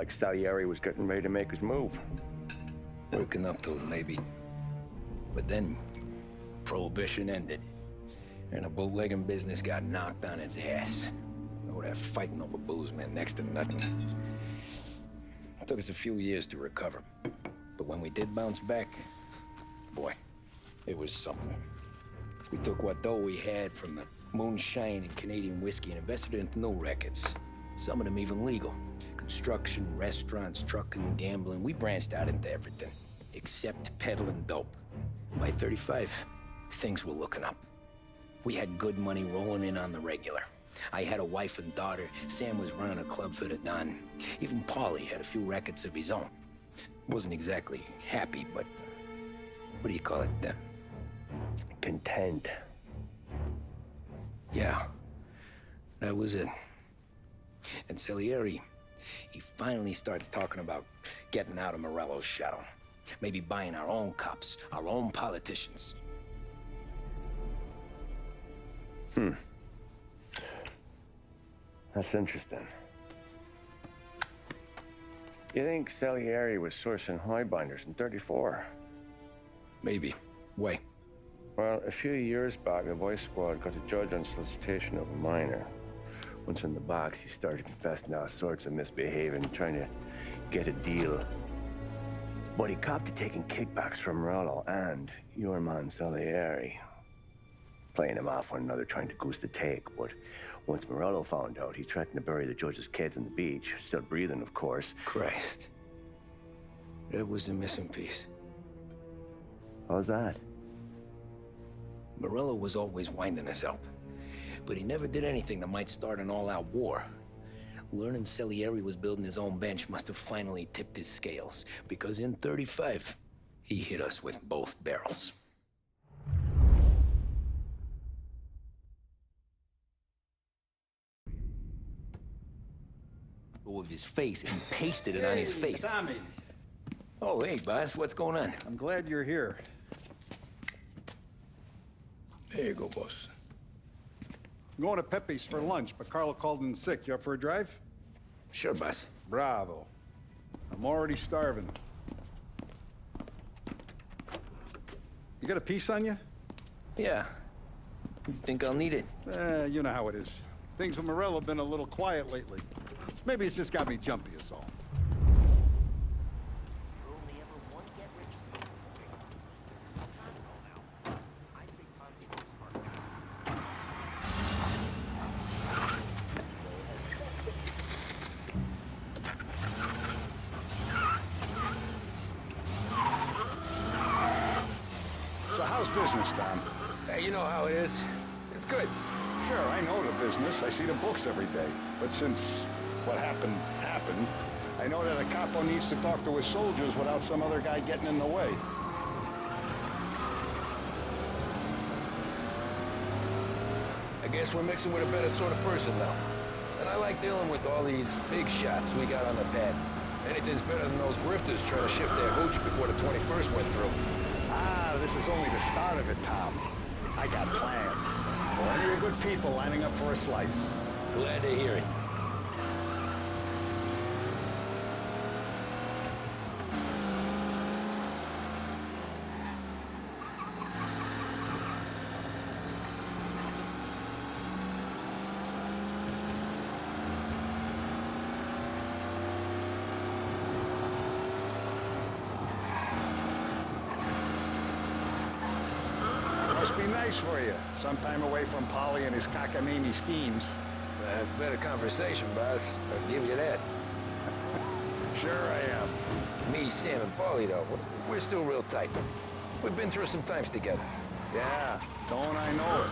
like Salieri was getting ready to make his move. Working up to it, maybe. But then, Prohibition ended, and the bootlegging business got knocked on its ass. Oh, that fighting over booze meant next to nothing. It took us a few years to recover. But when we did bounce back, boy, it was something. We took what dough we had from the moonshine and Canadian whiskey and invested it into new rackets. Some of them even legal. Construction, restaurants, trucking, gambling. We branched out into everything, except peddling dope. And by 35, things were looking up. We had good money rolling in on the regular. I had a wife and daughter. Sam was running a club for the Don. Even Paulie had a few rackets of his own. He wasn't exactly happy, but what do you call it then? Content. Yeah, that was it. And Salieri, he finally starts talking about getting out of Morello's shadow. Maybe buying our own cops, our own politicians. That's interesting. You think Salieri was sourcing highbinders in 34? Maybe. Why? Well, a few years back, the Vice Squad got a judge on solicitation of a minor. Once in the box, he started confessing all sorts of misbehaving, trying to get a deal. But he copped to taking kickbacks from Morello and your man Salieri. Playing him off one another, trying to goose the take. But once Morello found out, he threatened to bury the judge's kids on the beach. Still breathing, of course. Christ. That was the missing piece. How's that? Morello was always winding us up. But he never did anything that might start an all-out war. Learning Salieri was building his own bench must have finally tipped his scales. Because in 35, he hit us with both barrels. With his face and pasted it on his face. Tommy. Oh, hey, boss, what's going on? I'm glad you're here. There you go, boss. I'm going to Pepe's for lunch, but Carlo called in sick. You up for a drive? Sure, boss. Bravo. I'm already starving. You got a piece on you? Yeah. You think I'll need it? You know how it is. Things with Morello have been a little quiet lately. Maybe it's just got me jumpy, is all. So how's business, Tom? Hey, you know how it is. It's good. Sure, I know the business. I see the books every day. But since what happened, I know that a capo needs to talk to his soldiers without some other guy getting in the way. I guess we're mixing with a better sort of person now. And I like dealing with all these big shots we got on the pad. Anything's better than those grifters trying to shift their hooch before the 21st went through. Ah, this is only the start of it, Tom. I got plans. Plenty of good people lining up for a slice. Glad to hear it. Must be nice for you. Sometime away from Polly and his cockamamie schemes. That's better conversation, boss. I'll give you that. Sure I am. Me, Sam, and Paulie, though, we're still real tight. We've been through some times together. Yeah, don't I know it?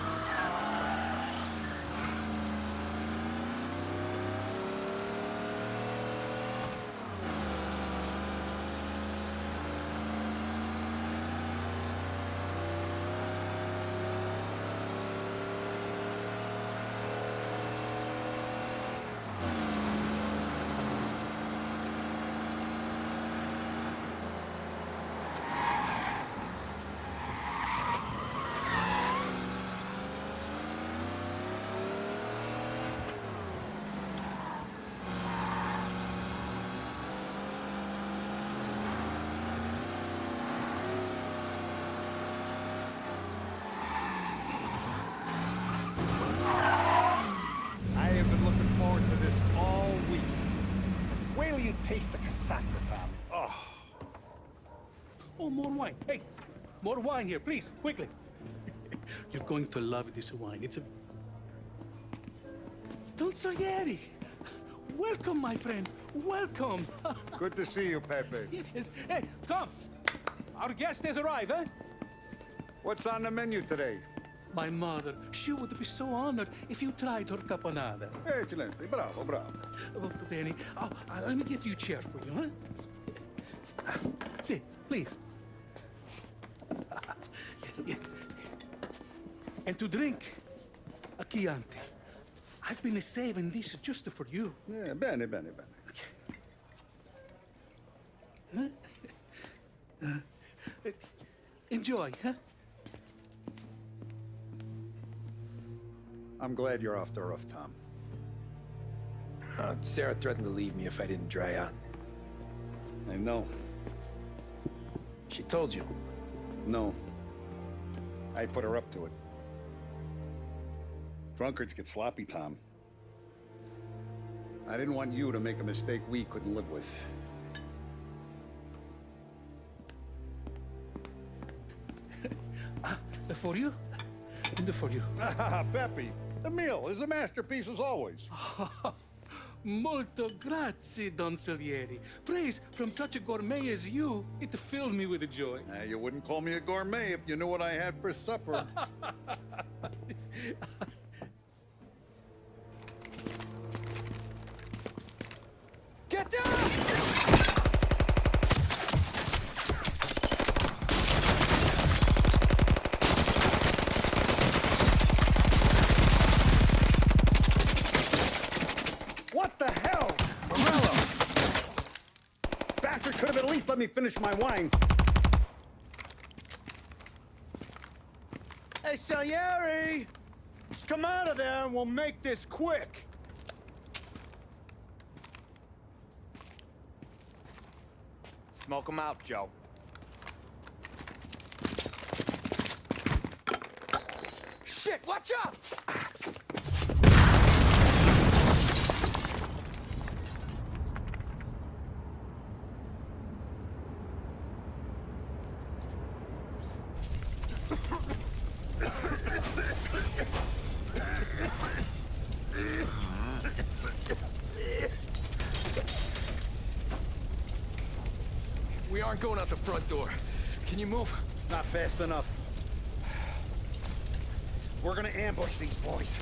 wine. Hey, more wine here, please, quickly. You're going to love this wine. It's a... Don Salieri! Welcome, my friend. Welcome. Good to see you, Pepe. Yes. Hey, come. Our guest has arrived, eh? What's on the menu today? My mother, she would be so honored if you tried her caponata. Excellent. Bravo, bravo. Molto bene. Oh, let me get you a chair for you, huh? Sit, please. And to drink, a Chianti. I've been saving this just for you. Yeah, bene, bene, bene. Enjoy, huh? I'm glad you're off the roof, Tom. Sarah threatened to leave me if I didn't dry out. I know. She told you. No. I put her up to it. Drunkards get sloppy, Tom. I didn't want you to make a mistake we couldn't live with. For you? And for you. Ah, Pepe, the meal is a masterpiece as always. Molto grazie, Don Salieri. Praise from such a gourmet as you, it filled me with joy. You wouldn't call me a gourmet if you knew what I had for supper. Get down! What the hell? Morello! Bastard could have at least let me finish my wine. Hey, Salieri! Come out of there and we'll make this quick. Smoke 'em out, Joe. Shit, watch out! We aren't going out the front door. Can you move? Not fast enough. We're gonna ambush these boys.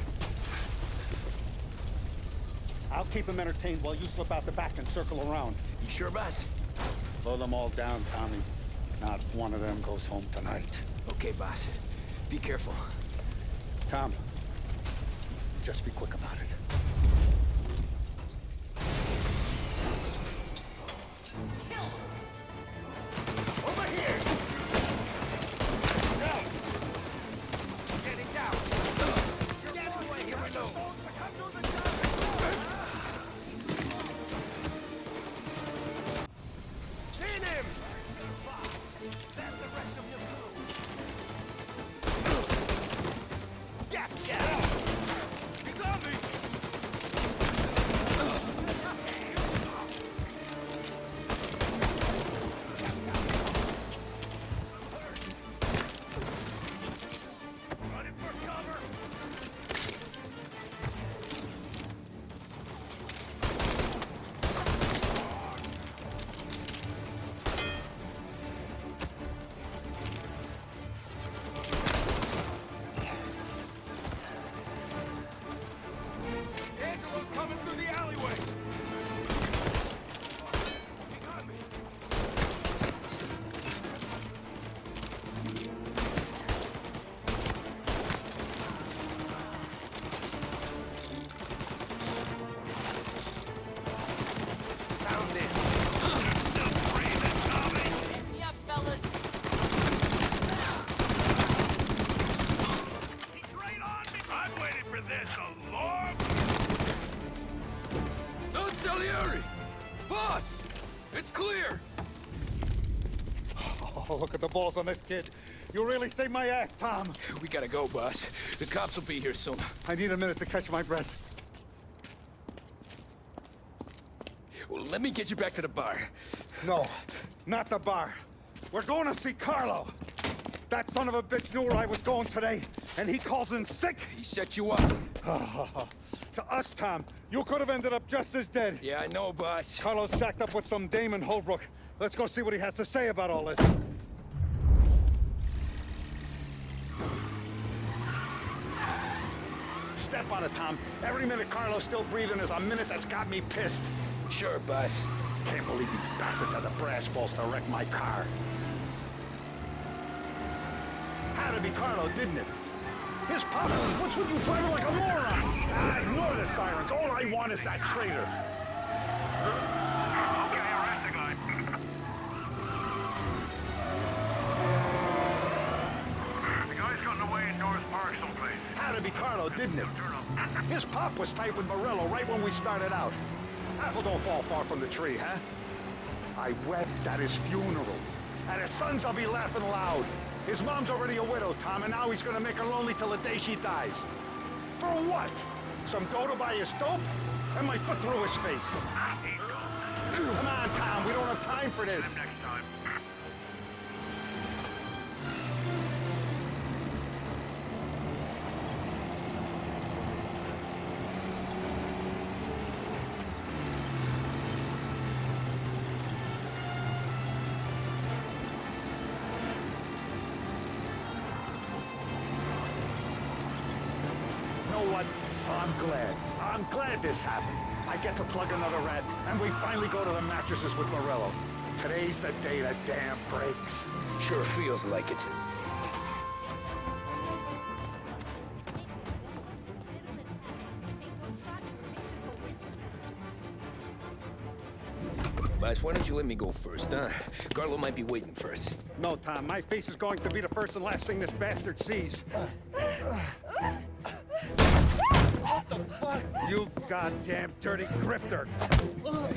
I'll keep them entertained while you slip out the back and circle around. You sure, boss? Blow them all down, Tommy. Not one of them goes home tonight. Okay, boss. Be careful. Tom, just be quick about it. Over here! Down! Getting down! Get away here, window! Seen him! That's the rest of your crew! Gotcha! He's on me! Running for cover! Angelo's coming through the alleyway! He got me! Found it! Still breathing, Tommy! Hit me up, fellas. He's right on me! I've waited for this a long... Don Salieri! Boss! It's clear! Oh, look at the balls on this kid. You really saved my ass, Tom. We gotta go, boss. The cops will be here soon. I need a minute to catch my breath. Well, let me get you back to the bar. No, not the bar. We're going to see Carlo. That son of a bitch knew where I was going today, and he calls in sick. He set you up. To us, Tom, you could have ended up just as dead. Yeah, I know, boss. Carlo's shacked up with some dame in Holbrook. Let's go see what he has to say about all this. Step on it, Tom. Every minute Carlo's still breathing is a minute that's got me pissed. Sure, boss. Can't believe these bastards had the brass balls to wreck my car. Had to be Carlo, didn't it? His pop, what's with you driving like a moron? Ignore the sirens. All I want is that traitor. Okay, arrest the guy. The guy's gotten away in North Park someplace. Had to be Carlo, didn't it? Turn up. His pop was tight with Morello right when we started out. Apple don't fall far from the tree, huh? I wept at his funeral. At his son's, I'll be laughing loud. His mom's already a widow, Tom, and now he's gonna make her lonely till the day she dies. For what? Some dough to buy his dope? And my foot through his face. Come on, Tom, we don't have time for this. Next time. You know what? I'm glad this happened. I get to plug another rat, and we finally go to the mattresses with Morello. Today's the day the dam breaks. Sure feels like it. Boss, why don't you let me go first, huh? Carlo might be waiting for us. No, Tom, my face is going to be the first and last thing this bastard sees. What the fuck? You goddamn dirty grifter.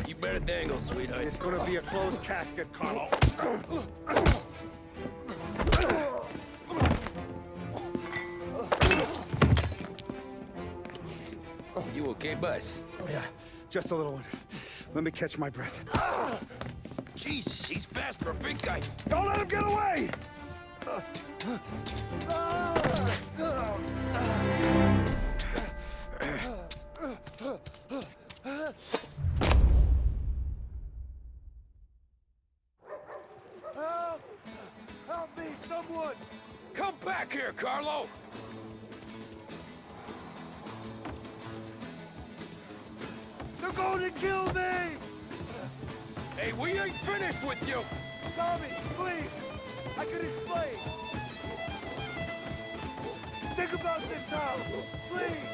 You better dangle, sweetheart. It's gonna be a closed casket, Carlo. You okay, boss? Yeah, just a little one. Let me catch my breath. Jesus, he's fast for a big guy. Don't let him get away! Help! Help me, someone! Come back here, Carlo! They're going to kill me! Hey, we ain't finished with you! Tommy, please! I can explain! Think about this, Tom! Please!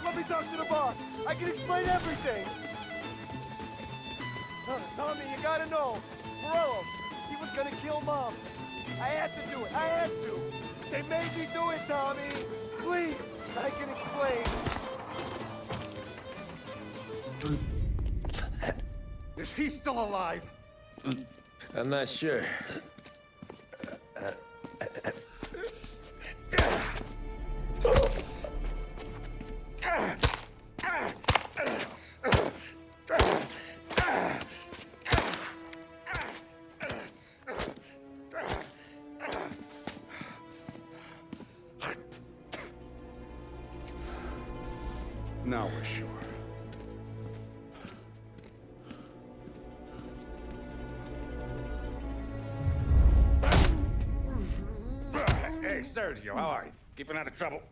Let me talk to the boss! I can explain everything! Tommy, you gotta know! Morello, he was gonna kill Mom! I had to do it! I had to! They made me do it, Tommy! Please! I can explain! Is he still alive? I'm not sure. Now we're sure. Hey, Sergio, how are you? Keeping out of trouble?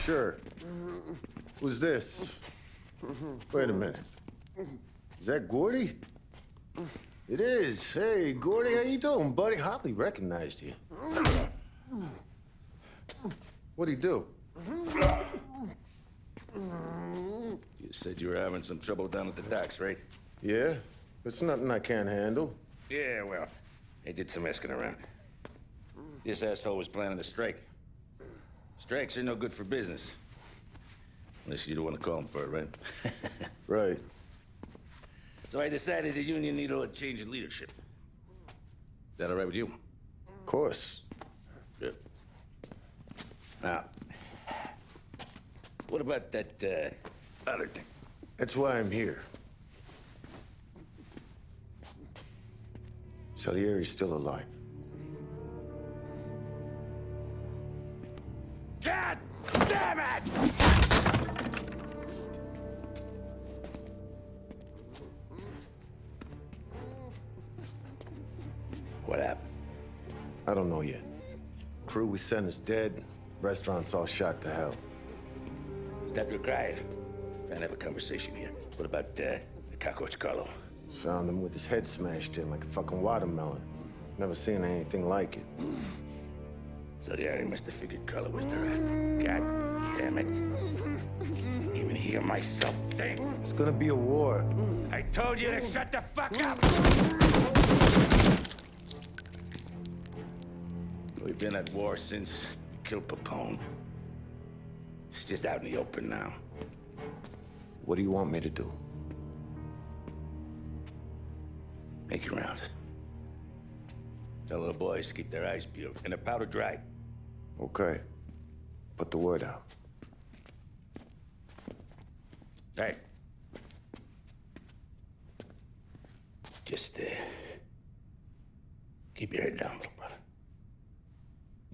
Sure. Who's this? Wait a minute. Is that Gordy? It is. Hey, Gordy, how you doing, buddy? Hardly recognized you. What'd he do? You said you were having some trouble down at the docks, right? Yeah? It's nothing I can't handle. Yeah, well, I did some asking around. This asshole was planning a strike. Strikes are no good for business. Unless you don't want to call him for it, right? Right. So I decided the union needed a change in leadership. Is that all right with you? Of course. Good. Now, what about that, other thing? That's why I'm here. Salieri's still alive. God damn it! What happened? I don't know yet. Crew we sent is dead. Restaurant's all shot to hell. Stop your crying. Trying to have a conversation here. What about the cockroach Carlo? Found him with his head smashed in like a fucking watermelon. Never seen anything like it. So the area must have figured Carlo was the rat. God damn it. Even hear myself think. It's gonna be a war. I told you to shut the fuck up! We've been at war since we killed Papone. It's just out in the open now. What do you want me to do? Make your rounds. Tell little boys to keep their eyes peeled and their powder dry. Okay. Put the word out. Hey. Just, keep your head down, little brother.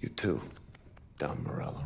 You too, Don Morello.